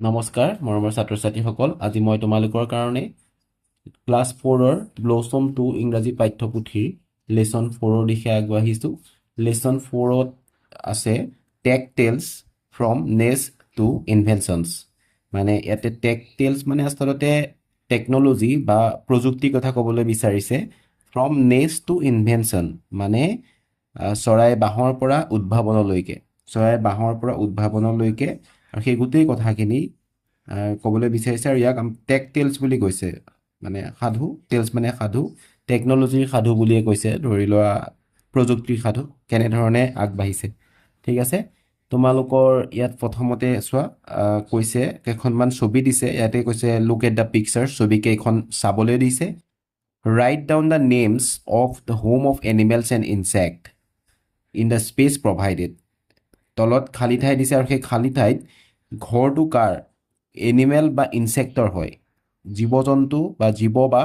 নমস্কাৰ মৰমৰ ছাত্ৰ ছাত্ৰীসকল আজি মই তোমালোকৰ কাৰণে ক্লাছ 4ৰ ব্লছম 2 ইংৰাজী পাঠ্যপুথিৰ লেসন 4ৰ দিশে আগবাঢ়িছোঁ লেসন 4ত আছে টেক টেলছ ফ্ৰম নেছ টু ইনভেনশ্যনছ মানে ইয়াতে টেক টেলছ মানে আচলতে টেকন'লজি বা প্ৰযুক্তিৰ কথা ক'বলৈ বিচাৰিছে ফ্ৰম নেছ টু ইনভেনশ্যন মানে চৰাই বাঁহৰ পৰা উদ্ভাৱনলৈকে আৰু সেই গোটেই কথাখিনি ক'বলৈ বিচাৰিছে আৰু ইয়াক টেক টেলছ বুলি কৈছে মানে সাধু টেলছ মানে সাধু টেকন'লজিৰ সাধু বুলিয়ে কৈছে ধৰি লোৱা প্ৰযুক্তিৰ সাধু কেনেধৰণে আগবাঢ়িছে ঠিক আছে তোমালোকৰ ইয়াত প্ৰথমতে চোৱা কৈছে কেইখনমান ছবি দিছে ইয়াতে কৈছে লুক এট দ্য পিকচাৰ ছবি কেইখন চাবলৈ দিছে right down the names of the home of animals and insect in the space provided তলত খালী ঠাই দিছে আৰু সেই খালী ঠাইত ঘৰটো কাৰ এনিমেল বা ইনচেক্টৰ হয় জীৱ জন্তু বা জীৱ বা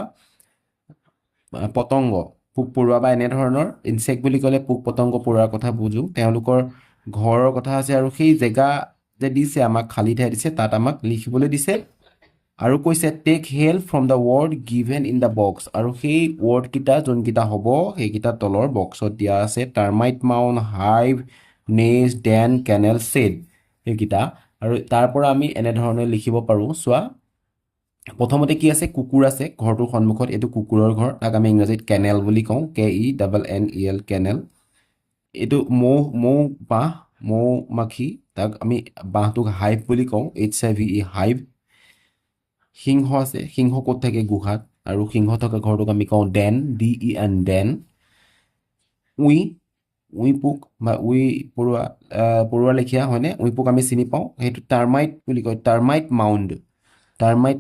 পতংগ পোক পৰুৱা বা এনেধৰণৰ ইনচেক্ট বুলি ক'লে পোক পতংগ পৰুৱাৰ কথা বুজো তেওঁলোকৰ ঘৰৰ কথা আছে আৰু সেই জেগা যে দিছে আমাক খালী ঠাই দিছে তাত আমাক লিখিবলৈ দিছে আৰু কৈছে take help from the word given in the box আৰু সেই ৱৰ্ডকেইটা যোনকেইটা হ'ব সেইকেইটা তলৰ বক্সত দিয়া আছে টাৰ্মাইট মাউণ্ট হাইভ নেজ ডেন কেনেল ছেড সেইকেইটা আৰু তাৰ পৰা আমি এনেধৰণে লিখিব পাৰোঁ চোৱা প্ৰথমতে কি আছে কুকুৰ আছে ঘৰটোৰ সন্মুখত এইটো কুকুৰৰ ঘৰ তাক আমি ইংৰাজীত কেনেল বুলি কওঁ KENNEL কেনেল এইটো মৌ মাখি তাক আমি বাঁহটোক হাইভ বুলি কওঁ HIVE হাইভ সিংহ আছে সিংহ ক'ত থাকে গুহাত আৰু সিংহ থকা ঘৰটোক আমি কওঁ ডেন DEN ডেন উই পোক বা পৰুৱা লেখীয়া হয়নে উই পোক আমি চিনি পাওঁ সেইটো টাৰ্মাইট বুলি কয় টাৰ্মাইট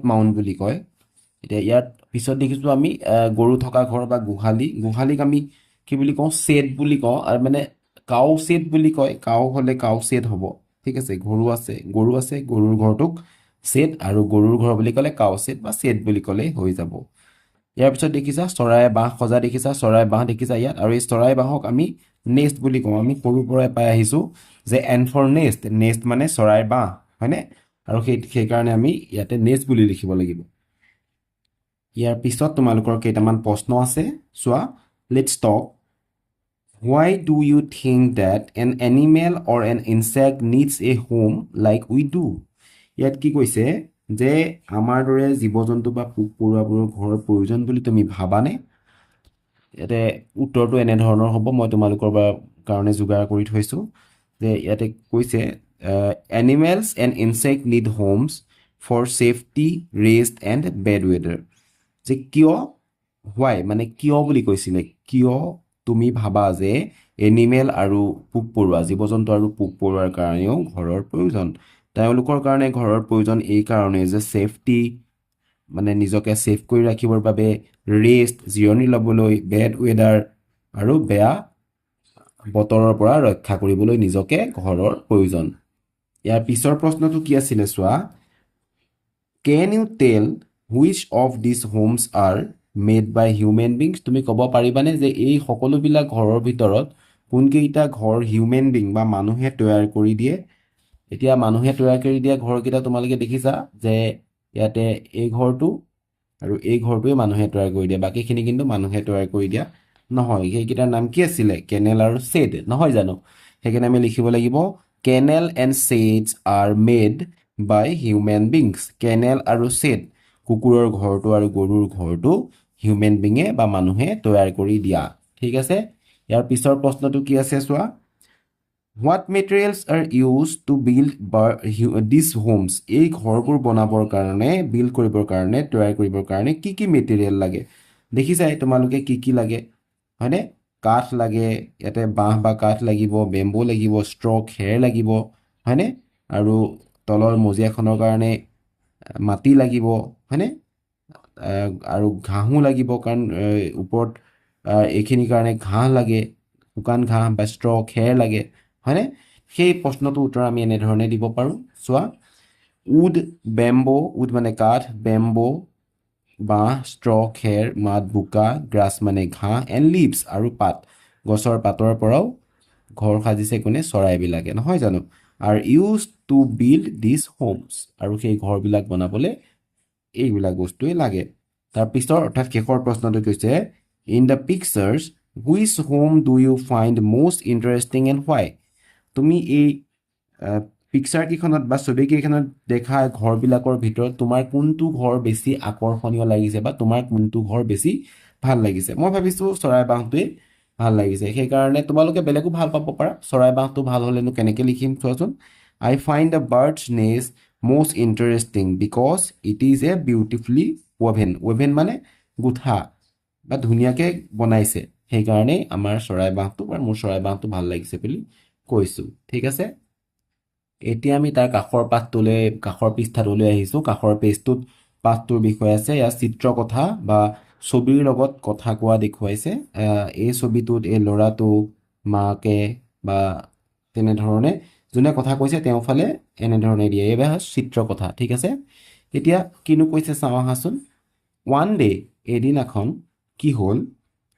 মাউণ্ড বুলি কয় এতিয়া ইয়াত পিছত দেখিছোঁ আমি গৰু থকা ঘৰ বা গোহালিক আমি কি বুলি কওঁ ছেড বুলি কওঁ আৰু মানে কাউ ছেড বুলি কয় কাউ হ'লে কাউ ছেড হ'ব ঠিক আছে গৰু আছে গৰুৰ ঘৰটোক ছেড আৰু গৰুৰ ঘৰ বুলি ক'লে কাউ ছেড বা ছেড বুলি ক'লে হৈ যাব ইয়াৰ পিছত দেখিছা চৰাই বাঁহ সজা দেখিছা চৰাই বাঁহ দেখিছা ইয়াত আৰু এই চৰাই বাঁহক আমি নেষ্ট বুলি কওঁ আমি সৰুৰ পৰাই পাই আহিছোঁ যে এন ফৰ নেষ্ট মানে চৰাইৰ বাঁহ হয়নে আৰু সেইকাৰণে আমি ইয়াতে নেষ্ট বুলি লিখিব লাগিব ইয়াৰ পিছত তোমালোকৰ কেইটামান প্ৰশ্ন আছে চোৱা let's talk why do you think that an animal or an insect needs a home like we do ইয়াত কি কৈছে যে আমাৰ দৰে জীৱ জন্তু বা পোক পৰুৱাবোৰৰ ঘৰৰ প্ৰয়োজন বুলি তুমি ভাবানে ইয়াতে উত্তৰটো এনেধৰণৰ হ'ব মই তোমালোকৰ কাৰণে যোগাৰ কৰি থৈছোঁ যে ইয়াতে কৈছে animals and insects need homes for safety rest and bed weather যে কিয় হোৱাই মানে কিয় বুলি কৈছিলে কিয় তুমি ভাবা যে এনিমেল আৰু পোক পৰুৱা জীৱ জন্তু আৰু পোক পৰুৱাৰ কাৰণেও ঘৰৰ প্ৰয়োজন তেওঁলোকৰ কাৰণে ঘৰৰ প্ৰয়োজন এই কাৰণেই যে ছেফটি মানে নিজকে ছেফ কৰি ৰাখিবৰ বাবে ৰেষ্ট জিৰণি ল'বলৈ বেড ৱেডাৰ আৰু বেয়া বতৰৰ পৰা ৰক্ষা কৰিবলৈ নিজকে ঘৰৰ প্ৰয়োজন ইয়াৰ পিছৰ প্ৰশ্নটো কি আছিলে চোৱা can you tell which of this homes are made by human beings তুমি ক'ব পাৰিবানে যে এই সকলোবিলাক ঘৰৰ ভিতৰত কোনকেইটা ঘৰ হিউমেন বিং বা মানুহে তৈয়াৰ কৰি দিয়ে এতিয়া মানুহে তৈয়াৰ কৰি দিয়া ঘৰকেইটা তোমালোকে দেখিছা যে ইয়াতে এই ঘৰটো আৰু এই ঘৰটোৱে মানুহে তৈয়াৰ কৰি দিয়ে বাকীখিনি কিন্তু মানুহে তৈয়াৰ কৰি দিয়া নহয় সেইকেইটাৰ নাম কি আছিলে কেনেল আৰু ছেড নহয় জানো সেইকাৰণে আমি লিখিব লাগিব kennel and sheds are made by human beings kennel আৰু ছেড কুকুৰৰ ঘৰটো আৰু গৰুৰ ঘৰটো হিউমেন বিঙে বা মানুহে তৈয়াৰ কৰি দিয়া ঠিক আছে ইয়াৰ পিছৰ প্ৰশ্নটো কি আছে চোৱা what materials R use to build this homes এই ঘৰবোৰ বনাবৰ কাৰণে বিল্ড কৰিবৰ কাৰণে তৈয়াৰ কৰিবৰ কাৰণে কি কি মেটেৰিয়েল লাগে দেখিছাই তোমালোকে কি লাগে হয়নে কাঠ লাগে ইয়াতে বাঁহ বা কাঠ লাগিব বেম্বো লাগিব ষ্ট্ৰ খেৰ লাগিব হয়নে আৰু তলৰ মজিয়াখনৰ কাৰণে মাটি লাগিব হয়নে আৰু ঘাঁহো লাগিব কাৰণ ওপৰত এইখিনিৰ কাৰণে ঘাঁহ লাগে শুকান ঘাঁহ বা ষ্ট্ৰ খেৰ লাগে হয়নে সেই প্ৰশ্নটোৰ উত্তৰ আমি এনেধৰণে দিব পাৰোঁ চোৱা উড মানে কাঠ বেম্বো বাঁহ ষ্ট্ৰ খেৰ মাত বোকা গ্ৰাছ মানে ঘাঁহ এণ্ড লিভছ আৰু পাত গছৰ পাতৰ পৰাও ঘৰ সাজিছে কোনে চৰাইবিলাকে নহয় জানো আৰু use to build this homes, আৰু সেই ঘৰবিলাক বনাবলৈ এইবিলাক বস্তুৱেই লাগে। তাৰপিছৰ অৰ্থাৎ শেষৰ প্ৰশ্নটো কৈছে in the pictures which home do you find most interesting and why. তুমি এই পিকচাৰকেইখনত বা ছবিকেইখনত দেখা ঘৰবিলাকৰ ভিতৰত তোমাৰ কোনটো ঘৰ বেছি আকৰ্ষণীয় লাগিছে বা তোমাৰ কোনটো ঘৰ বেছি ভাল লাগিছে। মই ভাবিছোঁ চৰাই বাঁহটোৱেই ভাল লাগিছে, সেইকাৰণে তোমালোকে বেলেগো ভাল পাব পাৰা। চৰাই বাঁহটো ভাল হ'লেনো কেনেকৈ লিখিম চোৱাচোন। I find the birds nest most interesting because it is a beautifully woven, woven মানে গুঠা বা ধুনীয়াকৈ বনাইছে, সেইকাৰণেই আমাৰ চৰাই বাঁহটো বা মোৰ চৰাই বাঁহটো ভাল লাগিছে বুলি কৈছোঁ। ঠিক আছে, এতিয়া আমি তাৰ কাষৰ পৃষ্ঠাটোলৈ আহিছোঁ। কাষৰ পেজটোত পাঠটোৰ বিষয়ে আছে, ইয়াত চিত্ৰ কথা বা ছবিৰ লগত কথা কোৱা দেখুৱাইছে। এই ছবিটোত এই ল'ৰাটো মাকে বা তেনেধৰণে যোনে কথা কৈছে তেওঁ ফালে এনেধৰণে দিয়ে, এইবাৰ চিত্ৰ কথা। ঠিক আছে, এতিয়া কিনো কৈছে চাওঁ আহাচোন। ওৱান ডে, এদিনাখন কি হ'ল,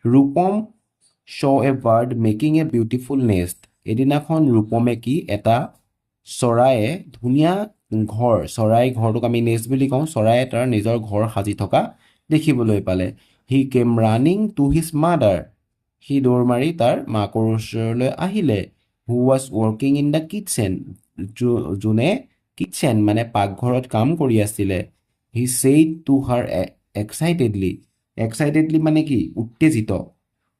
Rupam saw' a bird making a beautiful nest. এদিনাখন ৰূপমে কি এটা চৰায়ে ধুনীয়া ঘৰ, চৰাই ঘৰটোক আমি নেষ্ট বুলি কওঁ, চৰায়ে তাৰ নিজৰ ঘৰ সাজি থকা দেখিবলৈ পালে। হি কেম ৰানিং টু হিজ মাদাৰ, সি দৌৰ মাৰি তাৰ মাকৰ ওচৰলৈ আহিলে। Who was working in the kitchen, যোনে কিটচেন মানে পাকঘৰত কাম কৰি আছিলে। হি ছেইড টু হাৰ এক্সাইটেডলি, এক্সাইটেডলি মানে কি উত্তেজিত,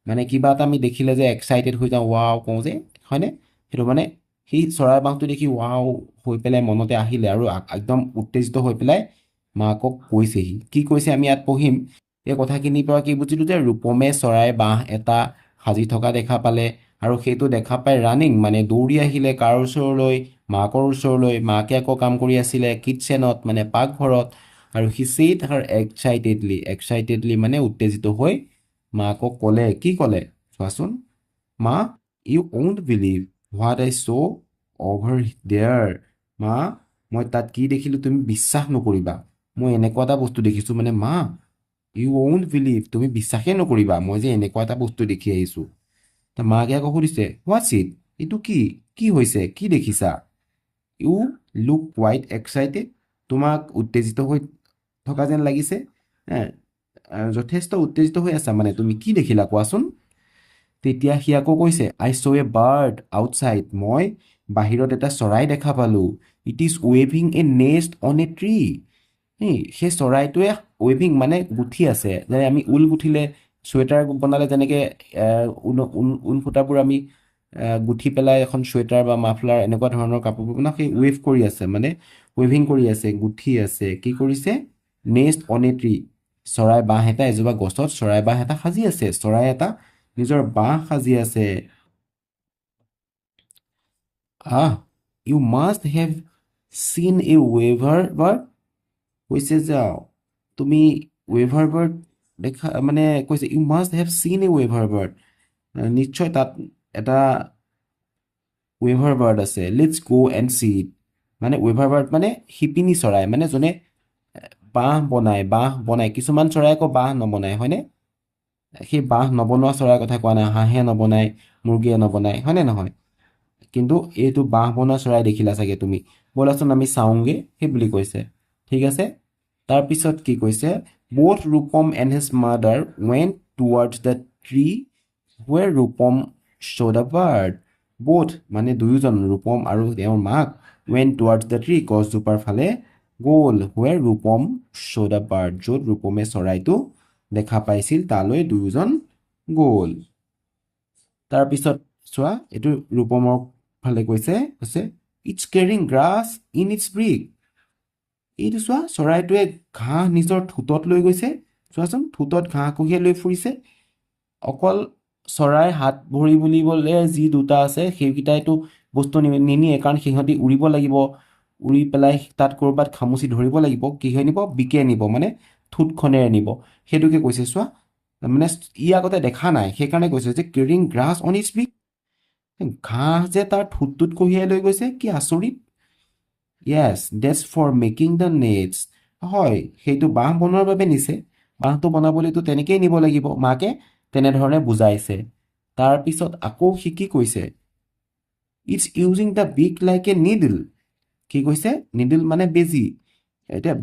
মানে কিবা এটা আমি দেখিলে যে এক্সাইটেড হৈ যাওঁ, ৱাও কওঁ যে, হয়নে? সেইটো মানে সেই চৰাই বাঁহটো দেখি ৱাও হৈ পেলাই মনতে আহিলে আৰু একদম উত্তেজিত হৈ পেলাই মাকক কৈছেহি। কি কৈছে আমি ইয়াত পঢ়িম। এই কথাখিনিৰ পৰা কি বুজিলোঁ যে ৰূপমে চৰাই বাঁহ এটা সাজি থকা দেখা পালে, আৰু সেইটো দেখা পাই ৰানিং মানে দৌৰি আহিলে কাৰ ওচৰলৈ, মাকৰ ওচৰলৈ। মাকে আকৌ কাম কৰি আছিলে কিটচেনত মানে পাকঘৰত, আৰু he said her excitedly, excitedly মানে উত্তেজিত হৈ মাকক ক'লে, কি ক'লে চোৱাচোন। মা, you won't believe what I saw' over there. মা, মই তাত কি দেখিলোঁ তুমি বিশ্বাস নকৰিবা, মই এনেকুৱা এটা বস্তু দেখিছোঁ। মানে মা, ইউ ওন্ট বিলিভ, তুমি বিশ্বাসেই নকৰিবা মই যে এনেকুৱা এটা বস্তু দেখি আহিছোঁ। মাকে আকৌ সুধিছে হোৱাটছ ইট, এইটো কি, কি হৈছে, কি দেখিছা? ইউ লুক কোৱাইট এক্সাইটেড, তোমাক উত্তেজিত হৈ থকা যেন লাগিছে, যথেষ্ট উত্তেজিত হৈ আছা, মানে তুমি কি দেখিলা কোৱাচোন। তেতিয়া সি আকৌ কৈছে আই চ' এ বাৰ্ড আউটছাইড, মই বাহিৰত এটা চৰাই দেখা পালোঁ। ইট ইজ ৱেভিং a nest on a tree, সেই চৰাইটোৱে ৱেভিং মানে গুঠি আছে, যেনে আমি ঊল গুঠিলে চুৱেটাৰ বনালে যেনেকৈ ঊল সূতাবোৰ আমি গুঠি পেলাই এখন চুৱেটাৰ বা মাফলাৰ এনেকুৱা ধৰণৰ কাপোৰবোৰ বনাওঁ, সেই ৱেভ কৰি আছে মানে ৱেভিং কৰি আছে, গুঠি আছে। কি কৰিছে? নেষ্ট অন এ ট্ৰী, চৰাই বাঁহ এটা, এজোপা গছত চৰাই বাঁহ এটা সাজি আছে, চৰাই এটা নিজৰ বাঁহ সাজি আছে। ইউ মাষ্ট হেভ চিন এ ৱেভাৰ বাৰ্ড, কৈছে যে তুমি ৱেভাৰ বাৰ্ড দেখা, মানে কৈছে ইউ মাষ্ট হেভ চিন এ ৱেভাৰ বাৰ্ড, নিশ্চয় তাত এটা ৱেভাৰ বাৰ্ড আছে। লেটছ গ' এণ্ড চি ইট, মানে ৱেভাৰ বাৰ্ড মানে শিপিনী চৰাই, মানে যোনে বাঁহ বনায়। কিছুমান চৰাই আকৌ বাঁহ নবনায়, হয়নে? সেই বাঁহ নবনোৱা চৰাইৰ কথা কোৱা নাই, হাঁহে নবনায়, মুৰ্গীয়ে নবনায়, হয়নে নহয়? কিন্তু এইটো বাঁহ বনোৱা চৰাই দেখিলা চাগে তুমি, ব'লাচোন আমি চাওঁগৈ, সেই বুলি কৈছে। ঠিক আছে, তাৰপিছত কি কৈছে, both Rupam and his mother went towards the tree where Rupam showed a bird. both মানে দুয়োজন, ৰূপম আৰু তেওঁৰ মাক went towards the tree, গছজোপাৰ ফালে গ'ল, where Rupam showed a bird, য'ত ৰূপমে চৰাইটো দেখা পাইছিল তালৈ দুয়োজন গ'ল। তাৰপিছত চোৱা, এইটো ৰূপমৰ ফালে কৈছে it's carrying grass in its beak, এইটো চোৱা চৰাইটোৱে ঘাঁহ নিজৰ ঠোঁটত লৈ গৈছে, চোৱাচোন ঠোঁটত ঘাঁহ কঢ়িয়াই লৈ ফুৰিছে। অকল চৰাইৰ হাত ভৰি বুলিবলৈ যি দুটা আছে সেইকেইটাইতো বস্তু নিনিয়ে, কাৰণ সিহঁতি উৰিব লাগিব, উৰি পেলাই তাত ক'ৰবাত খামুচি ধৰিব লাগিব, কিহে নিব, বিকে নিব, মানে ঠোঁটখনেৰে নিব, সেইটোকে কৈছে চোৱা। মানে ই আগতে দেখা নাই, সেইকাৰণে কৈছে যে কেৰিং গ্ৰাছ অন ইটছ বিক, ঘাঁহ যে তাৰ ঠোঁটটোত কঢ়িয়াই লৈ গৈছে, কি আচৰিত। য়েছ, ডেটছ ফৰ মেকিং দ্য নেটছ, হয় সেইটো বাঁহ বনোৱাৰ বাবে নিছে, বাঁহটো বনাবলৈতো তেনেকেই নিব লাগিব, মাকে তেনেধৰণে বুজাইছে। তাৰপিছত আকৌ সি কি কৈছে, ইটছ ইউজিং দ্য বিক লাইক এ নিডল, কি কৈছে নিডল মানে বেজি এতিয়া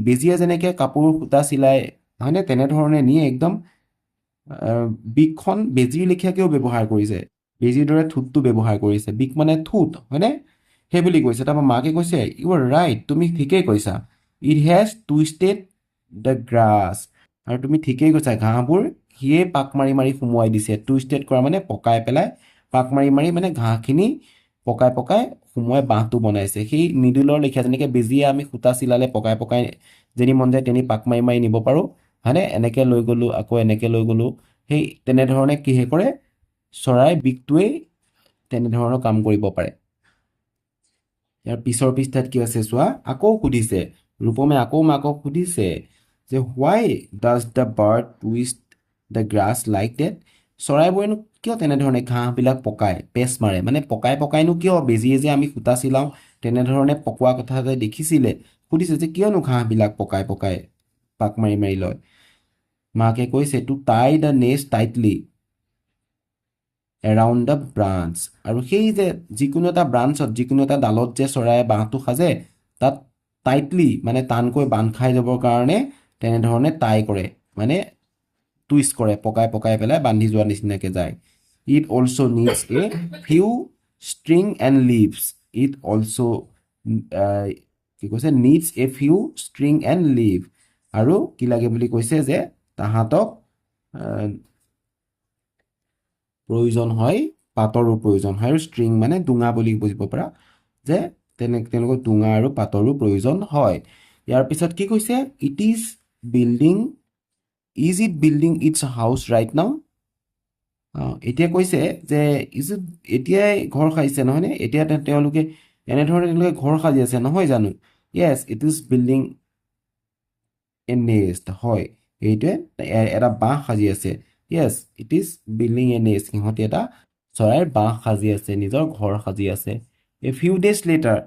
বেজিয়ে যেনেকৈ কাপোৰ সূতা চিলাই হয়নে তেনেধৰণে নিয়ে একদম বিকখন বেজিৰ লেখীয়াকৈও ব্যৱহাৰ কৰিছে বেজিৰ দৰে ঠোঁটটো ব্যৱহাৰ কৰিছে বিক মানে ঠোঁট হয়নে সেই বুলি কৈছে তাৰপৰা মাকে কৈছে ইউ আৰ ৰাইট তুমি ঠিকেই কৈছা ইট হেজ টুইষ্টেড দ্য গ্ৰাছ আৰু তুমি ঠিকেই কৈছা ঘাঁহবোৰ সিয়ে পাক মাৰি মাৰি সুমুৱাই দিছে টুইষ্টেড কৰা মানে পকাই পেলাই পাক মাৰি মাৰি মানে ঘাঁহখিনি পকাই পকাই সুমুৱাই বাঁহটো বনাইছে সেই নিডলৰ লেখীয়া যেনেকৈ বেজিয়ে আমি সূতা চিলালে পকাই পকাই যেনি মন যায় তেনি পাক মাৰি মাৰি নিব পাৰোঁ হয়নে এনেকৈ লৈ গ'লোঁ আকৌ এনেকৈ লৈ গ'লোঁ সেই তেনেধৰণে কিহে কৰে চৰাই বিকটোৱেই তেনেধৰণৰ কাম কৰিব পাৰে ইয়াৰ পিছৰ পৃষ্ঠাত কি আছে চোৱা আকৌ সুধিছে ৰূপমে আকৌ মাকক সুধিছে যে why does the bird twist the grass like that চৰাইবোৰেনো কিয় তেনেধৰণে ঘাঁহবিলাক পকায় পেচ মাৰে মানে পকাই পকাইনো কিয় বেজিয়ে যে আমি সূতা চিলাওঁ তেনেধৰণে পকোৱা কথা যে দেখিছিলে সুধিছে যে কিয়নো ঘাঁহবিলাক পকাই পকাই পাক মাৰি মাৰি লয় মাকে কৈছে to tie the nest tightly around the branch আৰু সেই যে যিকোনো এটা ব্ৰাঞ্চত যিকোনো এটা ডালত যে চৰায়ে বাঁহটো সাজে তাত টাইটলি মানে টানকৈ বান্ধ খাই যাবৰ কাৰণে তেনেধৰণে টাই কৰে মানে টুইষ্ট কৰে পকাই পকাই পেলাই বান্ধি যোৱা নিচিনাকৈ যায় it also' needs a few string and leaves it also' কি কৈছে needs a few string and leave আৰু কি লাগে বুলি কৈছে যে তাহাঁতক প্ৰয়োজন হয় পাতৰো প্ৰয়োজন হয় আৰু ষ্ট্ৰিং মানে ডুঙা বুলি বুজিব পাৰা যে তেওঁলোকৰ ডুঙা আৰু পাতৰো প্ৰয়োজন হয় ইয়াৰ পিছত কি কৈছে it is building its house right now এতিয়া কৈছে যে এতিয়াই ঘৰ সাজিছে নহয়নে এতিয়া তেওঁলোকে এনেধৰণে তেওঁলোকে ঘৰ সাজি আছে নহয় জানো yes it is building a nest হয় এইটোৱে এটা বাঁহ সাজি আছে yes it is building a nest সিহঁতে এটা চৰাইৰ বাঁহ সাজি আছে নিজৰ ঘৰ সাজি আছে এ ফিউ ডেজ লেটাৰ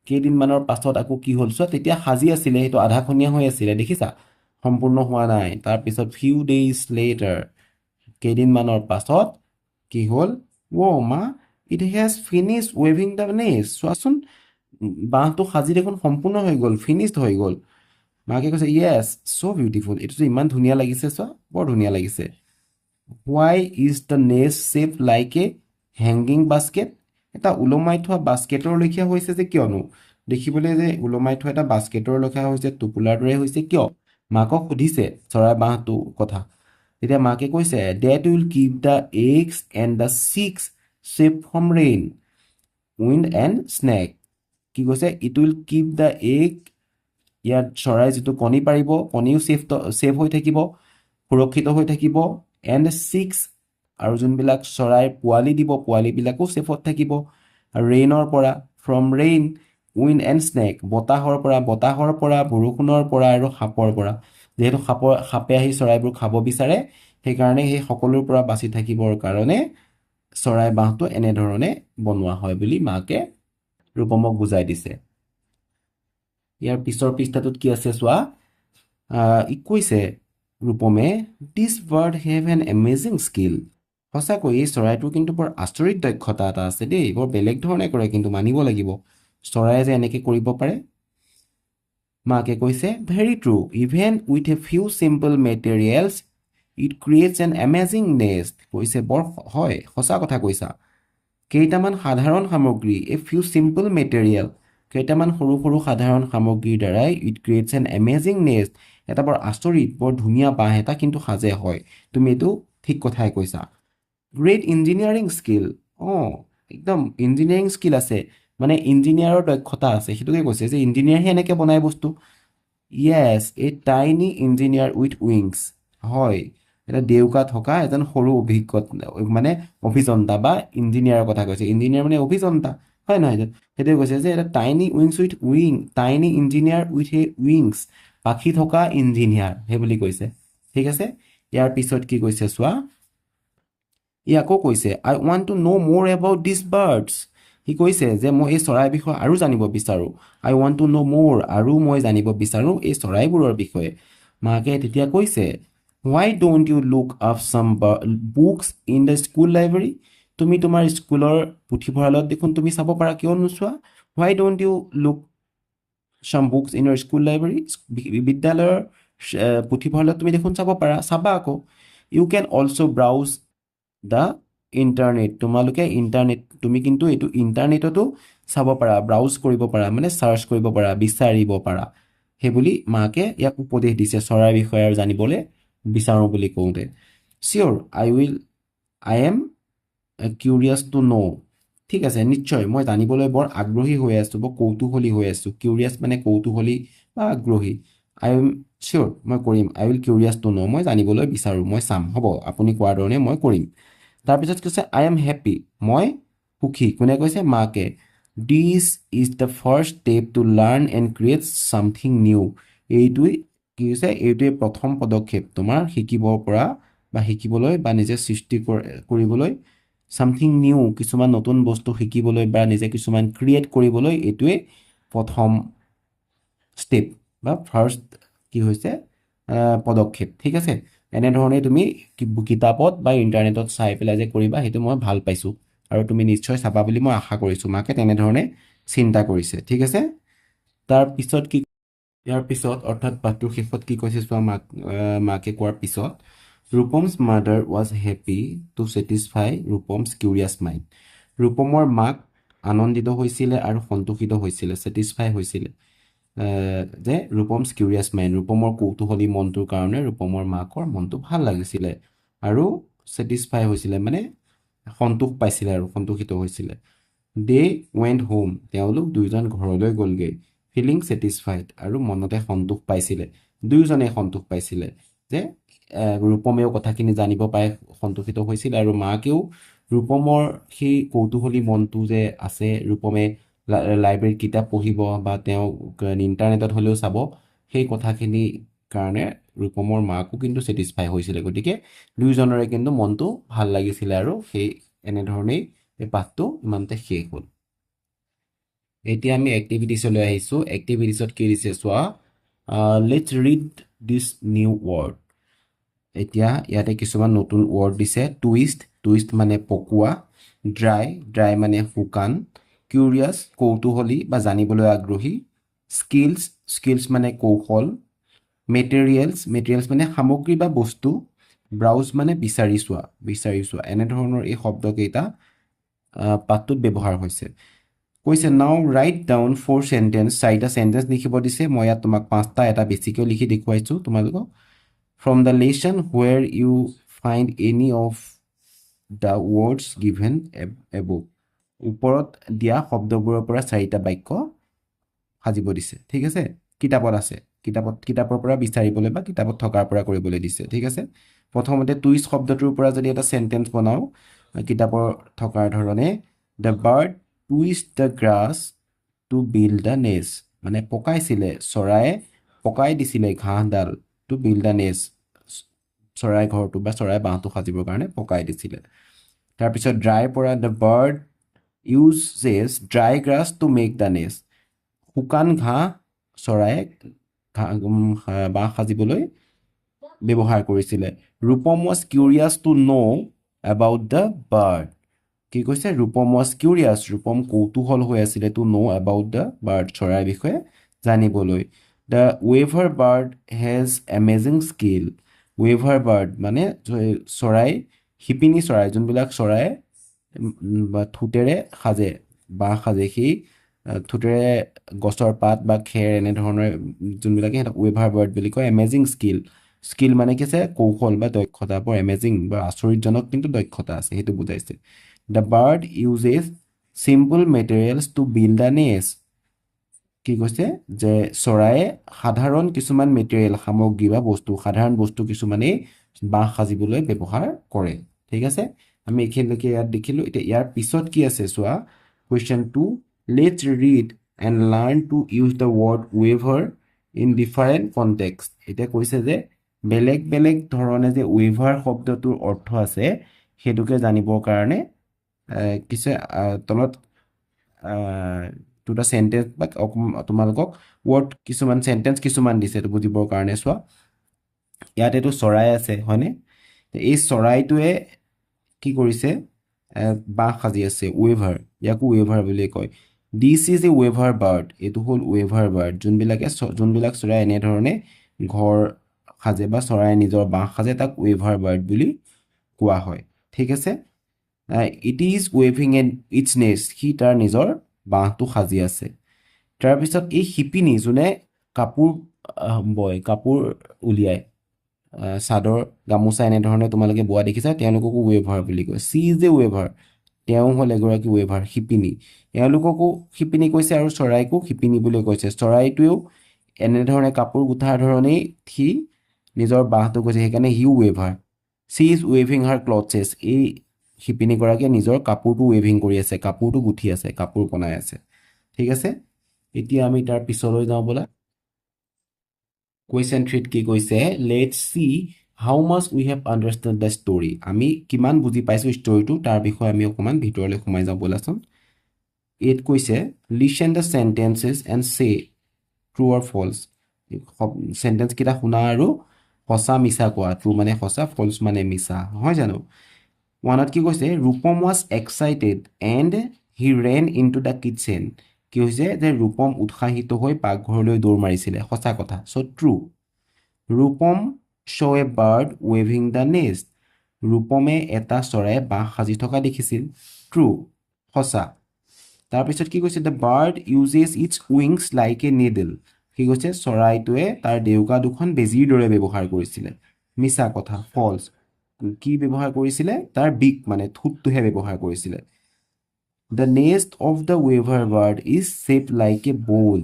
কেইদিনমানৰ পাছত আকৌ কি হ'ল চোৱা তেতিয়া সাজি আছিলে সেইটো আধাখনীয়া হৈ আছিলে দেখিছা সম্পূৰ্ণ হোৱা নাই তাৰপিছত ফিউ ডেজ লেটাৰ কেইদিনমানৰ পাছত কি হ'ল মা ইট হেজ ফিনিছ ৱেভিং দ্য নেষ্ট চোৱাচোন বাঁহটো সাজি দেখোন সম্পূৰ্ণ হৈ গ'ল ফিনিছড হৈ গ'ল মাকে কৈছে য়েছ চ' বিউটিফুল এইটো যে ইমান ধুনীয়া লাগিছে চোৱা বৰ ধুনীয়া লাগিছে why is the nest shape like a hanging basket এটা ওলমাই থোৱা বাস্কেটৰ লেখীয়া হৈছে যে কিয়নো দেখিবলৈ যে ওলমাই থোৱা এটা বাস্কেটৰ লেখীয়া হৈছে টোপোলাৰ দৰে হৈছে কিয় মাকক সুধিছে চৰাই বাঁহটো কথা তেতিয়া মাকে কৈছে that will keep the eggs and the chicks safe from rain wind and snake কি কৈছে it will keep the egg ইয়াত চৰাই যিটো কণী পাৰিব কণীও ছেফ হৈ থাকিব সুৰক্ষিত হৈ থাকিব এণ্ড চিক্স আৰু যোনবিলাক চৰাই পোৱালি দিব পোৱালিবিলাকো ছেফত থাকিব আৰু ৰেইনৰ পৰা from rain wind and snake বতাহৰ পৰা বৰষুণৰ পৰা আৰু সাপৰ পৰা যিহেতু সাপে আহি চৰাইবোৰ খাব বিচাৰে সেইকাৰণে সেই সকলোৰ পৰা বাচি থাকিবৰ কাৰণে চৰাই বাঁহটো এনেধৰণে বনোৱা হয় বুলি মাকে ৰূপমক বুজাই দিছে ইয়াৰ পিছৰ পৃষ্ঠাটোত কি আছে চোৱা ই কৈছে ৰূপমে this bird have an amazing skill সঁচাকৈ এই চৰাইটোৰ কিন্তু বৰ আচৰিত দক্ষতা এটা আছে দেই বৰ বেলেগ ধৰণে কৰে কিন্তু মানিব লাগিব চৰাইয়ে যে এনেকৈ কৰিব পাৰে মাকে কৈছে very true even with a few simple materials it creates an amazing nest কৈছে বৰ হয় সঁচা কথা কৈছা কেইটামান সাধাৰণ সামগ্ৰী এ ফিউ চিম্পল মেটেৰিয়েল কেইটামান সৰু সৰু সাধাৰণ সামগ্ৰীৰ দ্বাৰাই it creates an amazing nest এটা বৰ আচৰিত বৰ ধুনীয়া বাঁহ এটা কিন্তু সাজে হয় তুমি এইটো ঠিক কথাই কৈছা গ্ৰেট ইঞ্জিনিয়াৰিং স্কিল একদম ইঞ্জিনিয়াৰিং স্কিল আছে মানে ইঞ্জিনিয়াৰৰ দক্ষতা আছে সেইটোকে কৈছে যে ইঞ্জিনিয়াৰহে এনেকৈ বনাই বস্তু yes a tiny engineer with wings হয় এটা ডেউকা থকা এজন সৰু মানে অভিযন্তা বা ইঞ্জিনিয়াৰৰ কথা কৈছে ইঞ্জিনিয়াৰ মানে অভিযন্তা হয় নহয় সেইটোৱে কৈছে যে এটা tiny engineer with a wings পাখি থকা ইঞ্জিনিয়াৰ সেই বুলি কৈছে ঠিক আছে ইয়াৰ পিছত কি কৈছে চোৱা ই আকৌ কৈছে আই ৱান্ট টু ন' মোৰ এবাউট দিছ বাৰ্ডছ সি কৈছে যে মই এই চৰাইৰ বিষয়ে আৰু জানিব বিচাৰোঁ আই ৱান্ট টু ন' মোৰ আৰু মই জানিব বিচাৰোঁ এই চৰাইবোৰৰ বিষয়ে মাকে তেতিয়া কৈছে হোৱাই ডোণ্ট ইউ লুক আপ চাম books in the school library তুমি তোমাৰ স্কুলৰ পুথিভঁৰালত দেখোন তুমি চাব পাৰা, কিয় নোচোৱা? Why don't you look some books in your school library? বিদ্যালয়ৰ পুথিভঁৰালত তুমি দেখোন চাব পাৰা, চাবা আকৌ। You can also' browse the internet. তোমালোকে ইণ্টাৰনেট, তুমি কিন্তু এইটো ইণ্টাৰনেটতো চাব পাৰা, ব্ৰাউজ কৰিব পাৰা, মানে চাৰ্চ কৰিব পাৰা, বিচাৰিব পাৰা। সেইবুলি মাকে ইয়াক উপদেশ দিছে চৰাইৰ বিষয়ে আৰু জানিবলৈ বিচাৰোঁ বুলি কওঁতে। চিয়'ৰ আই এম কিউৰিয়াছ টু ন'। ঠিক আছে, নিশ্চয় মই জানিবলৈ বৰ আগ্ৰহী হৈ আছোঁ, বৰ কৌতূহলী হৈ আছোঁ। কিউৰিয়াছ মানে কৌতূহলী বা আগ্ৰহী। আই এম চিয়'ৰ, মই কৰিম। আই উইল কিউৰিয়াছ টু ন', মই জানিবলৈ বিচাৰোঁ, মই চাম, হ'ব, আপুনি কোৱাৰ ধৰণে মই কৰিম। তাৰপিছত কৈছে আই এম হেপ্পী, মই সুখী। কোনে কৈছে? মাকে। This is the first step two learn and create something new. এইটোৱে কি হৈছে? এইটোৱে প্ৰথম পদক্ষেপ তোমাৰ শিকিব পৰা বা শিকিবলৈ বা নিজে সৃষ্টি কৰিবলৈ, ছামথিং নিউ, কিছুমান নতুন বস্তু শিকিবলৈ বা নিজে কিছুমান ক্ৰিয়েট কৰিবলৈ এইটোৱে প্ৰথম ষ্টেপ বা ফাৰ্ষ্ট কি হৈছে পদক্ষেপ। ঠিক আছে, এনেধৰণে তুমি কিতাপত বা ইণ্টাৰনেটত চাই পেলাই যে কৰিবা, সেইটো মই ভাল পাইছোঁ আৰু তুমি নিশ্চয় চাবা বুলি মই আশা কৰিছোঁ। মাকে তেনেধৰণে চিন্তা কৰিছে। ঠিক আছে, তাৰপিছত কি, ইয়াৰ পিছত অৰ্থাৎ পাঠটোৰ শেষত কি কৈছে চোৱা, মাকে কোৱাৰ পিছত, Rupam's mother was happy to satisfy Rupam's curious mind. ৰূপমৰ মাক আনন্দিত হৈছিলে আৰু সন্তোষিত হৈছিলে, ছেটিছফাই হৈছিলে যে ৰূপমছ কিউৰিয়াছ মাইণ্ড, ৰূপমৰ কৌতূহলী মনটোৰ কাৰণে ৰূপমৰ মাকৰ মনটো ভাল লাগিছিলে আৰু ছেটিছফাই হৈছিলে, মানে সন্তোষ পাইছিলে আৰু সন্তোষিত হৈছিলে। দে ৱেণ্ট হোম, তেওঁলোক দুয়োজন ঘৰলৈ গ'লগৈ, ফিলিং ছেটিছফাইড, আৰু মনতে সন্তোষ পাইছিলে, দুয়োজনে সন্তোষ পাইছিলে যে ৰূপমেও কথাখিনি জানিব পাই সন্তোষিত হৈছিল আৰু মাকেও ৰূপমৰ সেই কৌতূহলী মনটো যে আছে, ৰূপমে লাইব্ৰেৰীত কিতাপ পঢ়িব বা তেওঁ ইণ্টাৰনেটত হ'লেও চাব, সেই কথাখিনি কাৰণে ৰূপমৰ মাকো কিন্তু ছেটিছফাই হৈছিলে। গতিকে দুয়োজনৰে কিন্তু মনটো ভাল লাগিছিলে আৰু সেই এনেধৰণেই এই পাঠটো ইমানতে শেষ হ'ল। এতিয়া আমি এক্টিভিটিছলৈ আহিছোঁ। এক্টিভিটিছত কি দিছে চোৱা, let's read this new word. এতিয়া ইয়াতে কিছুমান নতুন ৱৰ্ড দিছে। টুইষ্ট, টুইষ্ট মানে পকোৱা, ড্ৰাই, ড্ৰাই মানে শুকান, কিউৰিয়াছ কৌতূহলী বা জানিবলৈ আগ্ৰহী, স্কিলছ, স্কিলছ মানে কৌশল, মেটেৰিয়েলছ, মেটেৰিয়েলছ মানে সামগ্ৰী বা বস্তু, ব্ৰাউজ মানে বিচাৰি চোৱা, বিচাৰি চোৱা। এনেধৰণৰ এই শব্দকেইটা পাঠটোত ব্যৱহাৰ হৈছে। কৈছে নাও ৰাইট ডাউন 4 চেণ্টেঞ্চ, 4টা চেণ্টেঞ্চ লিখিব দিছে। মই ইয়াত তোমাক 5টা এটা বেছিকৈও লিখি দেখুৱাইছোঁ তোমালোকক। From the lesson where you find any of the words given above. ওপৰত দিয়া শব্দবোৰৰ পৰা 4টা বাক্য সাজিব দিছে। ঠিক আছে, কিতাপত আছে, কিতাপৰ পৰা বিচাৰিবলৈ বা কিতাপত থকাৰ পৰা কৰিবলৈ দিছে। ঠিক আছে, প্ৰথমতে টুইষ্ট শব্দটোৰ পৰা যদি এটা চেণ্টেঞ্চ বনাওঁ কিতাপৰ থকাৰ ধৰণে, the bird twist the grass to build the nest, মানে পকাইছিলে, চৰায়ে পকাই দিছিলে ঘাঁহডাল, টু বিল্ড দ্য নেষ্ট, চৰাই ঘৰটো বা চৰাই বাঁহটো সাজিবৰ কাৰণে পকাই দিছিলে। তাৰপিছত ড্ৰাইৰ পৰা, the bird uses dry grass to make the nest, শুকান ঘাঁহ চৰায়ে বাঁহ সাজিবলৈ ব্যৱহাৰ কৰিছিলে। Rupam was curious to know' about the bird. কি কৈছে? ৰূপম ৱাজ কিউৰিয়াছ, ৰূপম কৌতূহল হৈ আছিলে, to know' about the bird, চৰাইৰ বিষয়ে জানিবলৈ। The weaver bird has amazing skill, weaver bird মানে চৰাই, শিপিনী চৰাই, যোনবিলাক চৰাই ঠোঁটেৰে সাজে, বাঁহ সাজে, সেই ঠোঁটেৰে গছৰ পাত বা খেৰ এনেধৰণৰ যোনবিলাকে সিহঁতক ৱেভাৰ বাৰ্ড বুলি কয়। এমেজিং স্কিল, স্কিল মানে কি আছে? কৌশল বা দক্ষতা, বৰ এমেজিং বা আচৰিতজনক কিন্তু দক্ষতা আছে, সেইটো বুজাইছে। The bird uses simple materials to build the nest. কি কৈছে? যে চৰায়ে সাধাৰণ কিছুমান মেটেৰিয়েল, সামগ্ৰী বা বস্তু, সাধাৰণ বস্তু কিছুমানেই বাঁহ সাজিবলৈ ব্যৱহাৰ কৰে। ঠিক আছে, আমি এইখিনিলৈকে ইয়াত দেখিলোঁ। এতিয়া ইয়াৰ পিছত কি আছে চোৱা, question 2, let's read and learn to use the word weaver in different context. এতিয়া কৈছে যে বেলেগ বেলেগ ধৰণে যে ৱেভাৰ শব্দটোৰ অৰ্থ আছে সেইটোকে জানিবৰ কাৰণে কিছু তলত দুটা চেণ্টেঞ্চ বা তোমালোকক ৱৰ্ড কিছুমান চেণ্টেঞ্চ কিছুমান দিছে এইটো বুজিবৰ কাৰণে। চোৱা, ইয়াত এইটো চৰাই আছে হয়নে? এই চৰাইটোৱে কি কৰিছে? বাহ সাজি আছে ৱেভাৰ ইয়াকো ৱেভাৰ বুলি কয় this is a weaver bird এইটো হ'ল ৱেভাৰ বাৰ্ড যোনবিলাক চৰাই এনেধৰণে ঘৰ সাজে বা চৰাই নিজৰ বাহ সাজে তাক ৱেভাৰ বাৰ্ড বুলি কোৱা হয় ঠিক আছে ইট ইজ ৱেভিং এন ইটছ নেষ্ট সি তাৰ নিজৰ বাঁহটো সাজি আছে তাৰপিছত এই শিপিনী যোনে কাপোৰ বয় কাপোৰ উলিয়ায় চাদৰ গামোচা এনেধৰণে তোমালোকে বোৱা দেখিছা তেওঁলোককো ৱেভাৰ বুলি কয় চি ইজ এ ৱেভাৰ তেওঁ হ'ল এগৰাকী ৱেভাৰ শিপিনী এওঁলোককো শিপিনী কৈছে আৰু চৰাইকো শিপিনী বুলি কৈছে চৰাইটোৱেও এনেধৰণে কাপোৰ গুঠাৰ ধৰণেই সি নিজৰ বাঁহটো কৈছে সেইকাৰণে সিও ৱেভাৰ চি ইজ ৱেভিং হাৰ ক্লথেছ এই শিপিনীগৰাকীয়ে নিজৰ কাপোৰটো ৱেভিং কৰি আছে কাপোৰটো গুঠি আছে কাপোৰ বনাই আছে ঠিক আছে এতিয়া আমি তাৰ পিছলৈ যাওঁ ব'লা কুৱেশ্যন 3 কি কৈছে let's see how much we have understand the story আমি কিমান বুজি পাইছোঁ ষ্টৰিটো তাৰ বিষয়ে আমি অকণমান ভিতৰলৈ সোমাই যাওঁ ব'লাচোন এইট কৈছে listen the sentences and say true or false চেণ্টেন্সকেইটা শুনা আৰু সঁচা মিছা কোৱা ট্ৰু মানে সঁচা ফল্ছ মানে মিছা নহয় জানো ওৱানত কি কৈছে Rupam was excited and he ran into the kitchen কি হৈছে যে ৰূপম উৎসাহিত হৈ পাকঘৰলৈ দৌৰ মাৰিছিলে সঁচা কথা so' true Rupam saw' a bird ৱেভিং দ্য নেষ্ট ৰূপমে এটা চৰাই বাঁহ সাজি থকা দেখিছিল ট্ৰু সঁচা তাৰপিছত কি কৈছে the bird uses its wings like a needle কি কৈছে চৰাইটোৱে তাৰ ডেউকা দুখন বেজীৰ দৰে ব্যৱহাৰ কৰিছিলে মিছা কথা ফল্ছ কি ব্যৱহাৰ কৰিছিলে তাৰ বিক মানে ঠোঁটটোহে ব্যৱহাৰ কৰিছিলে the nest of the weaver bird is shape like a ball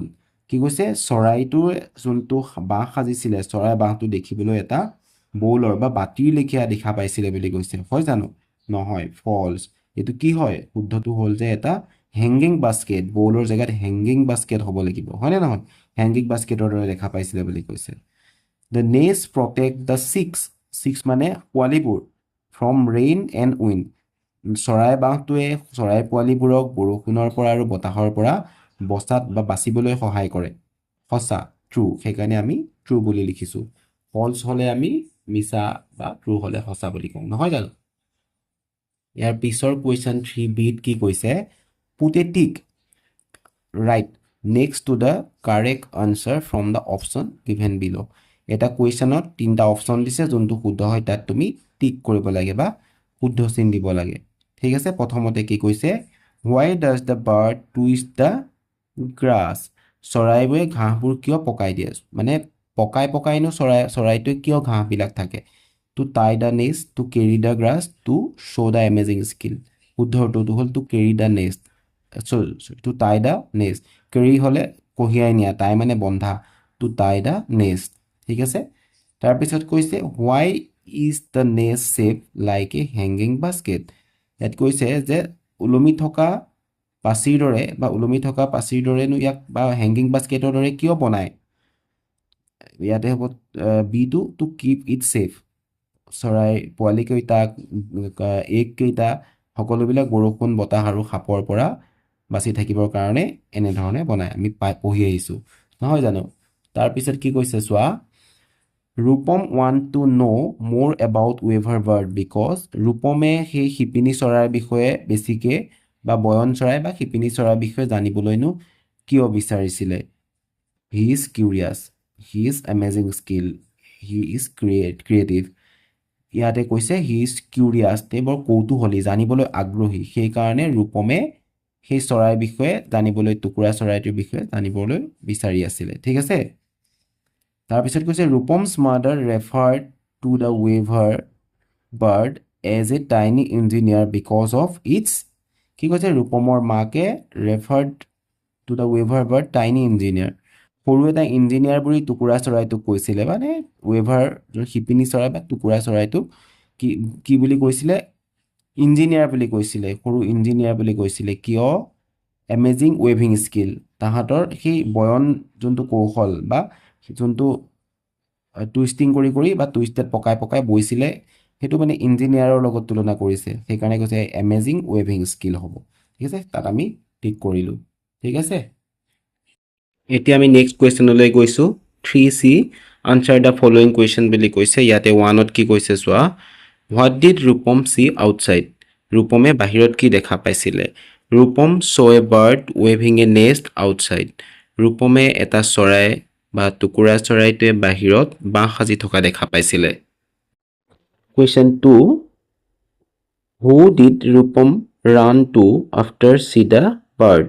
কি কৈছে চৰাইটোৰ যোনটো বাঁহ সাজিছিলে চৰাই বাঁহটো দেখিবলৈ এটা বৌলৰ বা বাতিৰ লেখীয়া দেখা পাইছিলে বুলি কৈছে হয় জানো নহয় ফল্ছ এইটো কি হয় শুদ্ধটো হ'ল যে এটা হেংগিং বাস্কেট বৌলৰ জেগাত হেংগিং বাস্কেট হ'ব লাগিব হয়নে নহয় হেংগিং বাস্কেটৰ দৰে দেখা পাইছিলে বুলি কৈছে the nest protect the chicks মানে পোৱালিবোৰ ফ্ৰম ৰেইন এণ্ড উইণ্ড চৰাই বাঁহটোৱে চৰাই পোৱালিবোৰক বৰষুণৰ পৰা আৰু বতাহৰ পৰা বচাত বা বাচিবলৈ সহায় কৰে সঁচা ট্ৰু সেইকাৰণে আমি ট্ৰু বুলি লিখিছোঁ ফল্ছ হ'লে আমি মিছা বা ট্ৰু হ'লে সঁচা বুলি কওঁ নহয় জানো ইয়াৰ পিছৰ কুৱেশ্যন 3বিত কি কৈছে put a tick right next to the correct answer from the option given below' এটা কুৱেশ্যনত 3টা অপশ্যন দিছে যোনটো শুদ্ধ হয় তাত তুমি টিক কৰিব লাগে বা শুদ্ধ চিন দিব লাগে ঠিক আছে প্ৰথমতে কি কৈছে why does the bird twist the grass চৰাইবোৰে ঘাঁহবোৰ কিয় পকাই দিয়ে মানে পকাইনো চৰাইটোৱে কিয় ঘাঁহবিলাক থাকে to tie the nest to carry the grass to show' the amazing skill শুদ্ধ উত্তৰটো হ'ল to carry the nest to tie the nest carry হ'লে কঢ়িয়াই নিয়া টাই মানে বন্ধা টু টাই দ্য নেষ্ট ঠিক আছে তাৰপিছত কৈছে why is the nest shape like a hanging basket ইয়াত কৈছে যে ওলমি থকা পাচিৰ দৰেনো ইয়াক বা হেংগিং বাস্কেটৰ দৰে কিয় বনায় ইয়াতে হ'ব বিটো টু কিপ ইট ছেফ চৰাই পোৱালিকেইটা এগকেইটা সকলোবিলাক বৰষুণ বতাহ আৰু সাপৰ পৰা বাচি থাকিবৰ কাৰণে এনেধৰণে বনায় আমি পঢ়ি আহিছোঁ নহয় জানো তাৰপিছত কি কৈছে চোৱা ৰূপম ৱান্ট টু ন' মোৰ এবাউট ৱেভাৰ বাৰ্ড বিকজ ৰূপমে সেই শিপিনী চৰাইৰ বিষয়ে বেছিকৈ বা বয়ন চৰাই বা শিপিনী চৰাইৰ বিষয়ে জানিবলৈনো কিয় বিচাৰিছিলে he is curious he is amazing skill he is creative ইয়াতে কৈছে হি ইজ কিউৰিয়াছ তেওঁ বৰ কৌতূহলী জানিবলৈ আগ্ৰহী সেইকাৰণে ৰূপমে সেই চৰাইৰ বিষয়ে জানিবলৈ টুকুৰা চৰাইটোৰ বিষয়ে জানিবলৈ বিচাৰি আছিলে ঠিক আছে তাৰপিছত কৈছে Rupam's mother referred to the weaver bird as a tiny engineer because of its কি কৈছে ৰূপমৰ মাকে referred to the weaver bird tiny engineer সৰু এটা ইঞ্জিনিয়াৰ বুলি টুকুৰা চৰাইটোক কৈছিলে মানে ৱেভাৰ শিপিনী চৰাই বা টুকুৰা চৰাইটোক কি বুলি কৈছিলে ইঞ্জিনিয়াৰ বুলি কৈছিলে সৰু ইঞ্জিনিয়াৰ বুলি কৈছিলে কিয় এমেজিং ৱেভিং স্কিল তাহাঁতৰ সেই বয়ন যোনটো কৌশল বা যোনটো টুইষ্টিং কৰি বা টুইষ্টেড পকাই বৈছিলে সেইটো মানে ইঞ্জিনিয়াৰৰ লগত তুলনা কৰিছে সেইকাৰণে কৈছে এমেজিং ৱেভিং স্কিল হ'ব ঠিক আছে তাত আমি টিক কৰিলোঁ ঠিক আছে এতিয়া আমি নেক্সট কুৱেশ্যনলৈ গৈছোঁ 3C answer the following question বুলি কৈছে ইয়াতে 1ত কি কৈছে চোৱা what did Rupam see outside ৰূপমে বাহিৰত কি দেখা পাইছিলে Rupam saw a bird waving a nest outside ৰূপমে এটা চৰাই বা টুকুৰা চৰাইটোৱে বাহিৰত বাঁহ সাজি থকা দেখা পাইছিলে Question 2 Who did Rupam run to after see the bird?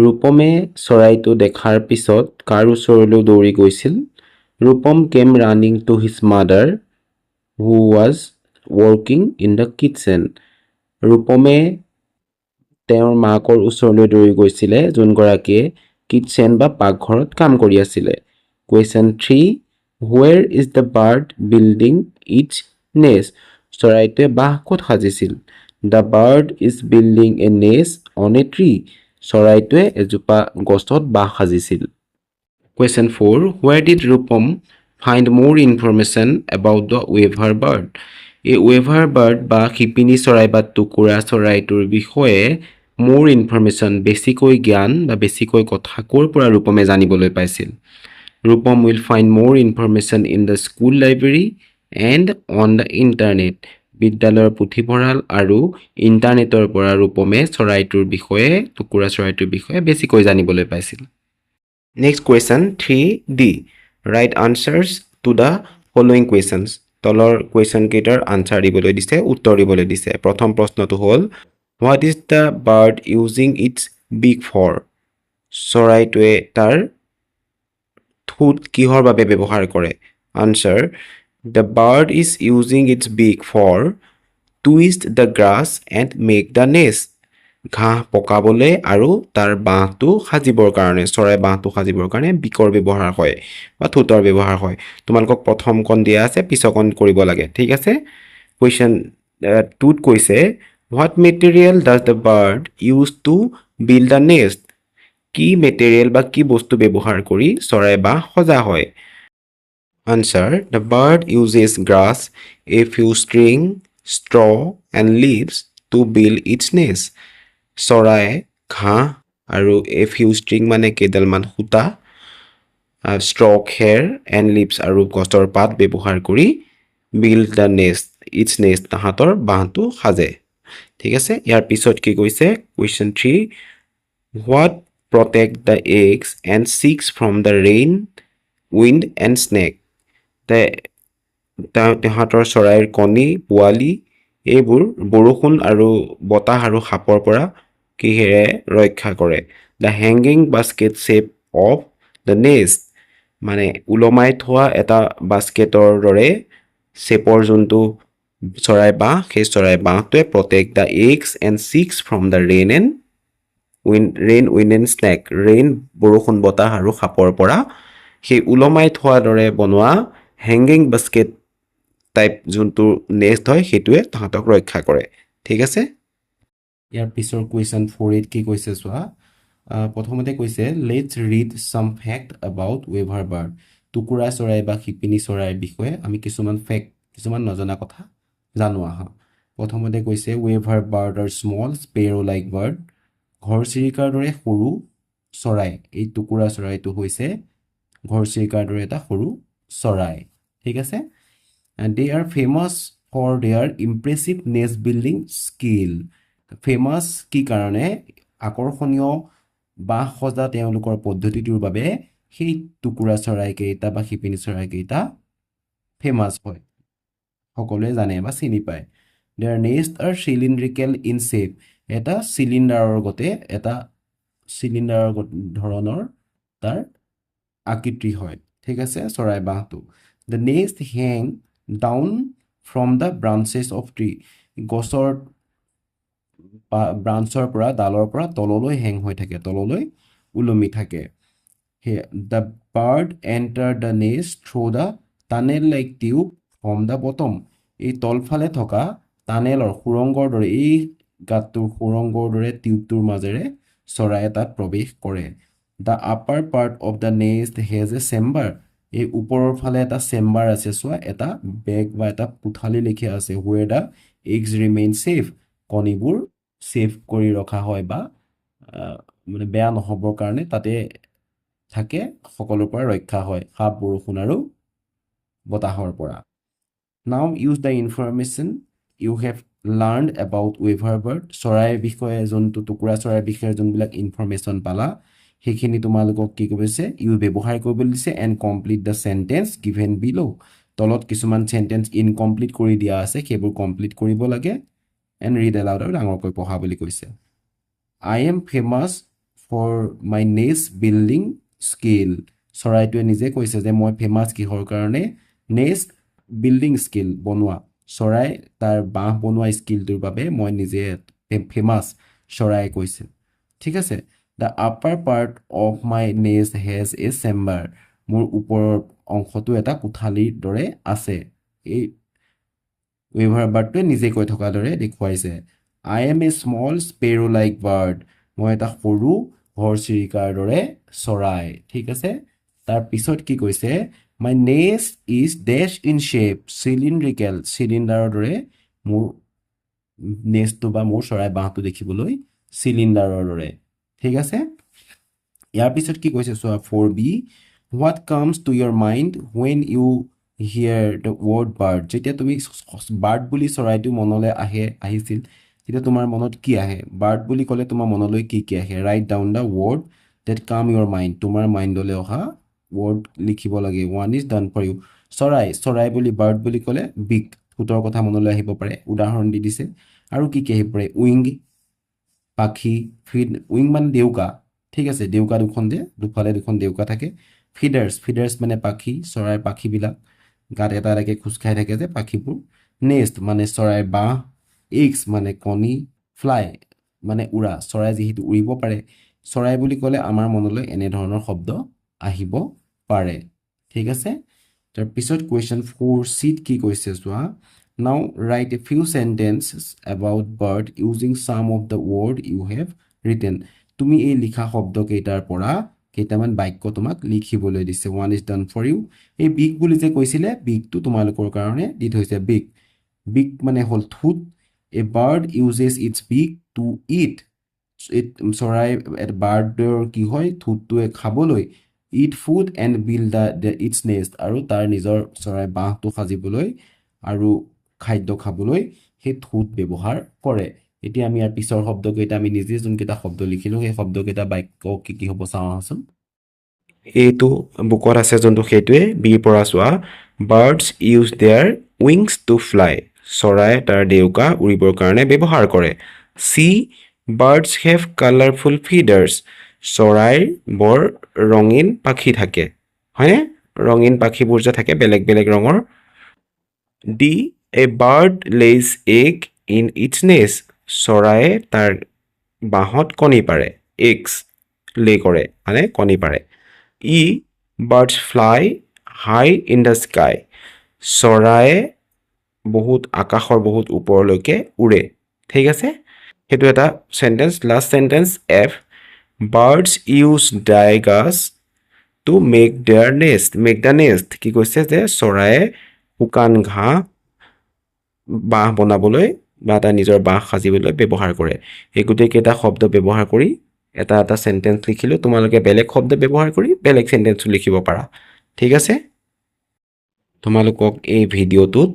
ৰূপমে চৰাইটো দেখাৰ পিছত কাৰ ওচৰলৈ দৌৰি গৈছিল Rupam came running to his mother who was working in the kitchen ৰূপমে তেওঁৰ মাকৰ ওচৰলৈ দৌৰি গৈছিলে যোনগৰাকীয়ে কিটচেন বা পাকঘৰত কাম কৰি আছিলে Question 3 Where is the bird building its nest? চৰাইটোৱে বাঁহ ক'ত সাজিছিল The bird is building a nest on a tree. চৰাইটোৱে এজোপা গছত বাঁহ সাজিছিল Question 4 Where did Rupam find more information about the weaver bird? এই weaver bird বা শিপিনী চৰাই বা টুকুৰা চৰাইটোৰ বিষয়ে more information বেছিকৈ জ্ঞান বা বেছিকৈ কথা ক'ৰ পৰা ৰূপমে জানিবলৈ পাইছিল Rupam will find more information in the school library and on the internet. বিদ্যালয়ৰ পুথিভঁৰাল আৰু ইণ্টাৰনেটৰ পৰা ৰূপমে চৰাইটোৰ বিষয়ে টুকুৰা চৰাইটোৰ বিষয়ে বেছিকৈ জানিবলৈ পাইছিল Next question 3D. Write answers to the following questions. তলৰ question কেইটাৰ answer দিবলৈ দিছে উত্তৰ দিবলৈ দিছে প্ৰথম প্ৰশ্নটো হ'ল What is the bird using its beak for? চৰাইটোৱে তাৰ ঠোঁট কিহৰ বাবে ব্যৱহাৰ কৰে Answer The bird is using its beak for twist the grass and make the nest ঘাঁহ পকাবলৈ আৰু তাৰ বাঁহটো সাজিবৰ কাৰণে চৰাই বাঁহটো সাজিবৰ কাৰণে বিকৰ ব্যৱহাৰ হয় বা ঠোঁটৰ ব্যৱহাৰ হয় তোমালোকক প্ৰথমখন দিয়া আছে পিছখন কৰিব লাগে ঠিক আছে কোৱেশ্চন 2ত কৈছে What material does the bird use to build a nest কি মেটেৰিয়েল বা কি বস্তু ব্যৱহাৰ কৰি চৰাই বাঁহ সজা হয় Answer The bird uses grass, a few string, straw and leaves to build its nest. চৰাই ঘাঁহ আৰু a few string মানে কেইডালমান সূতা straw খেৰ and leaves আৰু গছৰ পাত ব্যৱহাৰ কৰি build the nest its nest তাহাঁতৰ বাঁহটো সাজে ঠিক আছে ইয়াৰ পিছত কি কৈছে question 3 What protect the eggs and chicks from the rain, wind and snake তাহাঁতৰ চৰাইৰ কণী পোৱালি এইবোৰ বৰষুণ আৰু বতাহ আৰু সাপৰ পৰা কিহেৰে ৰক্ষা কৰে The hanging basket shape of the nest মানে উলমাই থোৱা এটা বাস্কেটৰ দৰে শেপৰ যোনটো চৰাই বাঁহ সেই চৰাই বাঁহটোৱে protect the eggs and chicks from the rain, wind and snake rain বৰষুণ বতাহ আৰু সাপৰ পৰা সেই উলমাই থোৱা দৰে বনোৱা hanging basket টাইপ যোনটো নেষ্ট হয় সেইটোৱে তাহাঁতক ৰক্ষা কৰে ঠিক আছে ইয়াৰ পিছৰ কুৱেশ্যন 4 কি কৈছে চোৱা প্ৰথমতে কৈছে let's read some fact about weaver bird টুকুৰা চৰাই বা শিপিনী চৰাইৰ বিষয়ে আমি কিছুমান নজনা কথা জানো আহা প্ৰথমতে কৈছে weaver bird are small sparrow like bird ঘৰচিৰিকাৰ দৰে সৰু চৰাই এই টুকুৰা চৰাইটো হৈছে ঘৰচিৰিকাৰ দৰে এটা সৰু চৰাই ঠিক আছে and they are famous for their impressive nest building skill famous কি কাৰণে আকৰ্ষণীয় বাঁহ সজা তেওঁলোকৰ পদ্ধতিটোৰ বাবে সেই টুকুৰা চৰাই কেইটা বা শিপিনী চৰাই কেইটা ফেমাস হয় সকলোৱে জানে বা চিনি পায় their nest are cylindrical in shape এটা চিলিণ্ডাৰৰ গতে এটা চিলিণ্ডাৰৰ ধৰণৰ তাৰ আকৃতি হয় ঠিক আছে চৰাই বাঁহটো the nest hang down from the branches of tree গছৰ ব্ৰাঞ্চৰ পৰা ডালৰ পৰা তললৈ হেং হৈ থাকে তললৈ উলমি থাকে the bird enter the nest through the tunnel like tube from the bottom এই তলফালে থকা টানেলৰ সুৰংগৰ দৰে এই গাঁতটোৰ সুৰংগৰ দৰে টিউবটোৰ মাজেৰে চৰাই তাত প্ৰৱেশ কৰে the upper part of the nest has a chamber এই ওপৰৰ ফালে এটা চেম্বাৰ আছে চোৱা এটা বেগ বা এটা পুথালি লিখা আছে where the eggs remain safe কণীবোৰ সেফ কৰি ৰখা হয় বা মানে বেয়া নহবৰ কাৰণে তাতে থাকে সকলোৰ পৰা ৰক্ষা হয় সাপ বৰষুণ আৰু বতাহৰ পৰা now use the information you have learned about weaver bird চৰাইৰ বিষয়ে যোনটো টুকুৰা চৰাইৰ বিষয়ে যোনবিলাক ইনফৰমেশ্যন পালা সেইখিনি তোমালোকক কি কৈছে ইউ ব্যৱহাৰ কৰিবলৈ দিছে and complete the sentence given বিলো তলত কিছুমান চেণ্টেন্স ইনকমপ্লিট কৰি দিয়া আছে সেইবোৰ কমপ্লিট কৰিব লাগে এণ্ড ৰিড এলাউড আৰু ডাঙৰকৈ পঢ়া বুলি কৈছে I am famous for my nest building skill চৰাইটোৱে নিজে কৈছে যে মই ফেমাছ কিহৰ কাৰণে নেষ্ট বিল্ডিং স্কিল বনোৱা চৰাই তাৰ বাঁহ বনোৱা স্কিলটোৰ বাবে মই নিজে ফেমাছ চৰাই কৈছে ঠিক আছে the upper part of my nest has a chamber মোৰ ওপৰৰ অংশটো এটা কোঠালিৰ দৰে আছে এই ৱেভাৰ বাৰ্ডটোৱে নিজে কৈ থকাৰ দৰে দেখুৱাইছে I am a small sparrow like bird মই এটা সৰু ঘৰচিৰিকাৰ দৰে চৰাই ঠিক আছে তাৰ পিছত কি কৈছে my nest is dash in shape cylindrical চিলিণ্ডাৰৰ দৰে মোৰ নেষ্টটো বা মোৰ চৰাই বাঁহটো দেখিবলৈ চিলিণ্ডাৰৰ দৰে ঠিক আছে ইয়াৰ পিছত কি কৈছে চোৱা 4b what comes to your mind when you hear the word bird যেতিয়া তুমি বাৰ্ড বুলি চৰাইটো মনলৈ আহিছিল তেতিয়া তোমাৰ মনত কি আহে বাৰ্ড বুলি ক'লে তোমাৰ মনলৈ কি কি আহে write down the word that came your mind তোমাৰ মাইণ্ডলৈ অহা ৱৰ্ড লিখিব লাগে one is done for you চৰাই বুলি বাৰ্ড বুলি ক'লে বিগ ফুটৰ কথা মনলৈ আহিব পাৰে উদাহৰণ দি দিছে আৰু কি কি আহিব পাৰে উইং পাখি উইং মানে দেউকা ঠিক আছে দেউকা দুখন যে দুফালে দুখন দেউকা থাকে ফিডাৰ্ছ মানে পাখি চৰাইৰ পাখিবিলাক গাত এটা এটাকৈ খোজ খাই থাকে যে পাখিবোৰ নেষ্ট মানে চৰাইৰ বাঁহ এগছ মানে কণী ফ্লাই মানে উৰা চৰাই যিহেতু উৰিব পাৰে চৰাই বুলি ক'লে আমাৰ মনলৈ এনেধৰণৰ শব্দ আহিব পাৰে ঠিক আছে তাৰপিছত কুৱেশ্যন 4c কি কৈছে চোৱা now write a few sentences about bird using some of the word you have written তুমি এই লিখা শব্দকেইটাৰ পৰা কেইটামান বাক্য তোমাক লিখিবলৈ দিছে one is done for you এই বিগ বুলি যে কৈছিলে বিগটো তোমালোকৰ কাৰণে দি থৈছে বিগ মানে হ'ল ঠোঁট A bird uses its beak to eat. চৰাই বাৰ্ডৰ কি হয় ঠোঁটটোৱে খাবলৈ eat food and build its nest আৰু তাৰ নিজৰ চৰাই বাঁহটো সাজিবলৈ আৰু খাদ্য খাবলৈ সেই ঠোঁট ব্যৱহাৰ কৰে এতিয়া আমি ইয়াৰ পিছৰ শব্দকেইটা আমি নিজে যোনকেইটা শব্দ লিখিলোঁ সেই শব্দকেইটা বাক্য কি কি হ'ব চাওঁ আহচোন এইটো বুকত আছে যোনটো সেইটোৱে বিৰ পৰা চোৱা birds use their wings to fly চৰাই তাৰ দেউকা উৰিবৰ কাৰণে ব্যৱহাৰ কৰে see birds have colourful feathers চৰাইৰ বৰ ৰঙীন পাখি থাকে হয়নে ৰঙীন পাখিবোৰ যে থাকে বেলেগ বেলেগ ৰঙৰ the a bird lays egg in its nest চৰায়ে তাৰ বাঁহত কণী পাৰে এগছ লে কৰে মানে কণী পাৰে ই birds fly high in the sky চৰায়ে বহুত আকাশৰ বহুত ওপৰলৈকে উৰে ঠিক আছে সেইটো এটা sentence last sentence F birds use dry গাছ টু মেক দ্য নেষ্ট কি কৈছে যে চৰায়ে শুকান ঘাঁহ বাঁহ বনাবলৈ বা এটা নিজৰ বাঁহ সাজিবলৈ ব্যৱহাৰ কৰে এই গোটেইকেইটা শব্দ ব্যৱহাৰ কৰি এটা এটা চেণ্টেন্স লিখিলোঁ তোমালোকে বেলেগ শব্দ ব্যৱহাৰ কৰি বেলেগ চেণ্টেন্সো লিখিব পাৰা ঠিক আছে তোমালোকক এই ভিডিঅ'টোত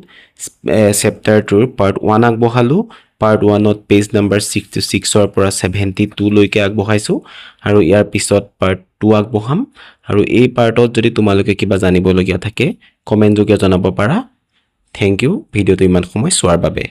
চেপ্টাৰটোৰ পাৰ্ট 1 আগবঢ়ালোঁ পাৰ্ট 1ত পেজ নম্বৰ 66ৰ পৰা 72 লৈকে আগবঢ়াইছোঁ আৰু ইয়াৰ পিছত পাৰ্ট 2 আগবঢ়াম আৰু এই পাৰ্টত যদি তোমালোকে কিবা জানিবলগীয়া থাকে কমেণ্ট যোগে জনাব পাৰা থেংক ইউ ভিডিঅ'টো ইমান সময় চোৱাৰ বাবে